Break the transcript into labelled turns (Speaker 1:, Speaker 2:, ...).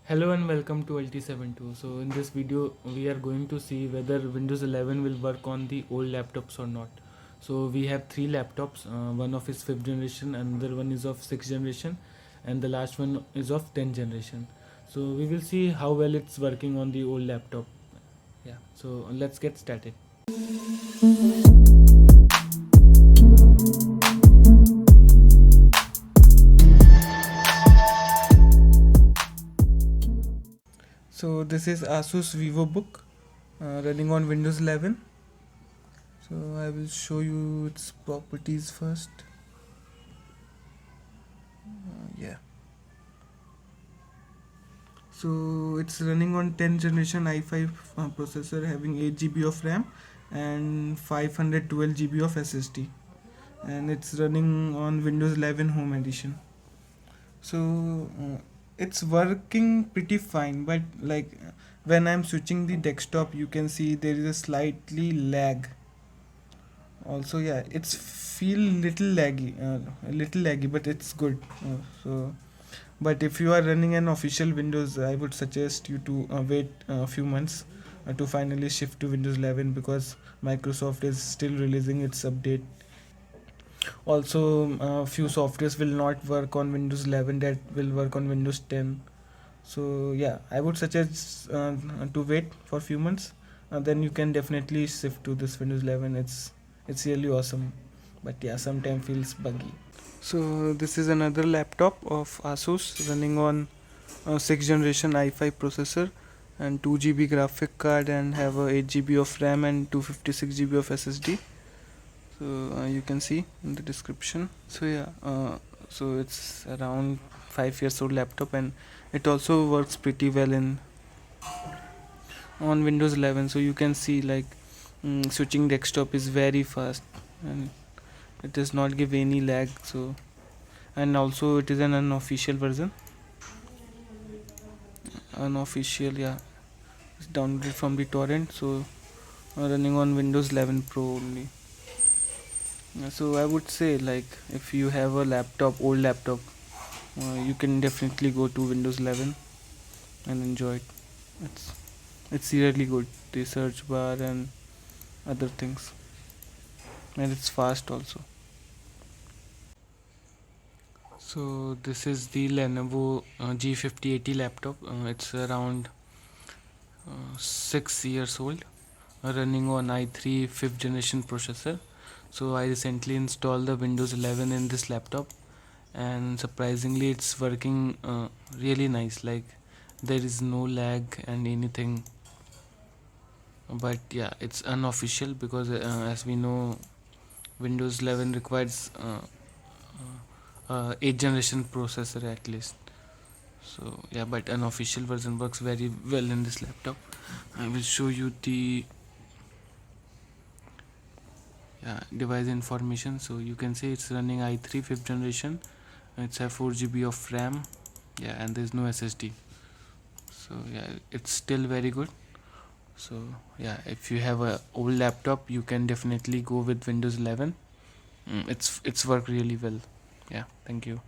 Speaker 1: Hello and welcome to LT72. So in this video we are going to see whether Windows 11 will work on the old laptops or not. So we have three laptops, one of is 5th generation, another one is of 6th generation, and the last one is of 10th generation. So we will see how well it's working on the old laptop. Yeah, so let's get started. So this is Asus VivoBook running on Windows 11. So I will show you its properties first. Yeah. So it's running on 10th generation i5 processor having 8 GB of RAM and 512 GB of SSD, and it's running on Windows 11 Home Edition. So it's working pretty fine, but when I'm switching the desktop, you can see there is a slightly lag. Also, yeah, it's feel a little laggy, but it's good. But if you are running an official Windows, I would suggest you to wait a few months to finally shift to Windows 11, because Microsoft is still releasing its update. Also, few softwares will not work on Windows 11 that will work on Windows 10. So yeah, I would suggest to wait for a few months. Then you can definitely shift to this Windows 11. It's really awesome, but yeah, sometimes feels buggy. So this is another laptop of Asus running on 6th generation i5 processor and 2 GB graphic card, and have a 8 GB of RAM and 256 GB of SSD. So you can see in the description. So yeah, so it's around 5 years old laptop, and it also works pretty well in on Windows 11. So you can see switching desktop is very fast, and it does not give any lag. So, and also it is an unofficial version. Unofficial, yeah, it's downloaded from the torrent. So running on Windows 11 Pro only. So I would say, if you have a old laptop, you can definitely go to Windows 11 and enjoy it. It's it's really good. The search bar and other things, and it's fast also. So this is the Lenovo G5080 laptop. It's around 6 years old, running on i3 5th generation processor. So I recently installed the Windows 11 in this laptop, and surprisingly it's working really nice. Like, there is no lag and anything. But yeah, it's unofficial, because as we know, Windows 11 requires 8th generation processor at least. So yeah, but unofficial version works very well in this laptop. I will show you the device information. So you can see it's running i3 5th generation. It's a 4 GB of RAM, yeah, and there's no SSD. So yeah, it's still very good. So yeah, if you have a old laptop, you can definitely go with Windows 11. It's worked really well. Yeah, thank you.